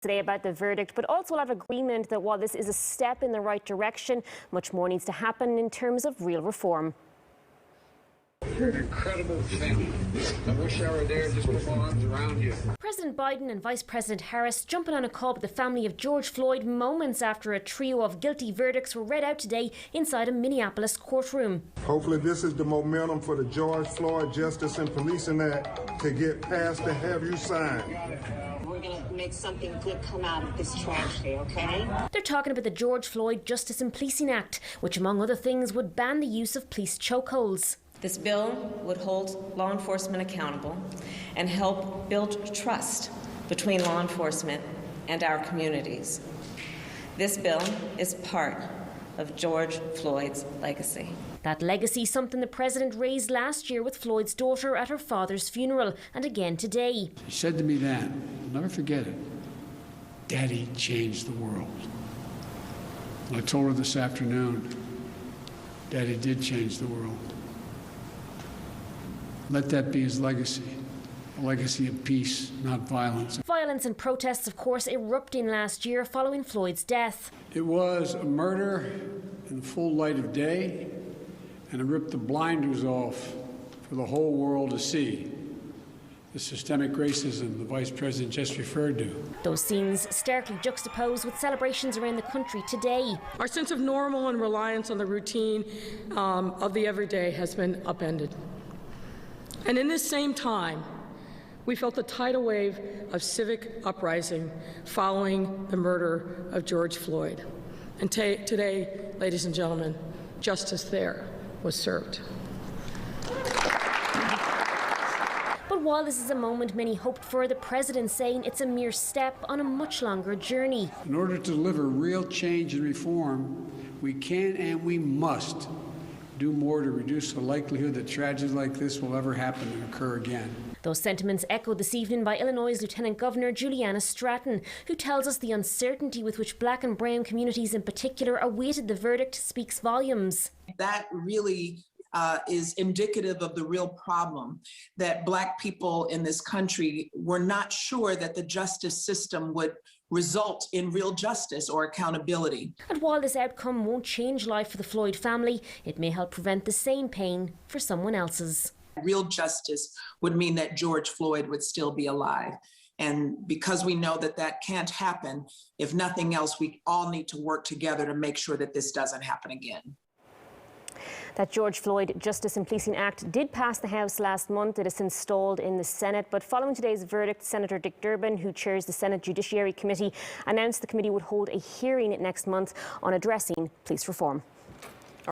today about the verdict, but also a lot of agreement that while this is a step in the right direction, much more needs to happen in terms of real reform. You're an incredible family. I wish I were there just to put my arms around you. President Biden and Vice President Harris jumping on a call with the family of George Floyd moments after a trio of guilty verdicts were read out today inside a Minneapolis courtroom. Hopefully this is the momentum for the George Floyd Justice and Policing Act to get passed and have you signed. We're going to make something good come out of this tragedy, okay? They're talking about the George Floyd Justice and Policing Act, which among other things would ban the use of police chokeholds. This bill would hold law enforcement accountable and help build trust between law enforcement and our communities. This bill is part of George Floyd's legacy. That legacy, something the president raised last year with Floyd's daughter at her father's funeral, and again today. She said to me then, I'll never forget it, Daddy changed the world. And I told her this afternoon, Daddy did change the world. Let that be his legacy, a legacy of peace, not violence. Violence and protests, of course, erupting last year following Floyd's death. It was a murder in the full light of day, and it ripped the blinders off for the whole world to see. The systemic racism the Vice President just referred to. Those scenes starkly juxtaposed with celebrations around the country today. Our sense of normal and reliance on the routine of the everyday has been upended. And in this same time, we felt a tidal wave of civic uprising following the murder of George Floyd. And today, ladies and gentlemen, justice there was served. But while this is a moment many hoped for, the president saying it's a mere step on a much longer journey. In order to deliver real change and reform, we can and we must do more to reduce the likelihood that tragedies like this will ever happen and occur again. Those sentiments echoed this evening by Illinois' Lieutenant Governor Juliana Stratton, who tells us the uncertainty with which Black and Brown communities in particular awaited the verdict speaks volumes. That really is indicative of the real problem, that Black people in this country were not sure that the justice system would result in real justice or accountability. And while this outcome won't change life for the Floyd family, it may help prevent the same pain for someone else's. Real justice would mean that George Floyd would still be alive. And because we know that that can't happen, if nothing else, we all need to work together to make sure that this doesn't happen again. That George Floyd Justice and Policing Act did pass the House last month. It is installed in the Senate. But following today's verdict, Senator Dick Durbin, who chairs the Senate Judiciary Committee, announced the committee would hold a hearing next month on addressing police reform.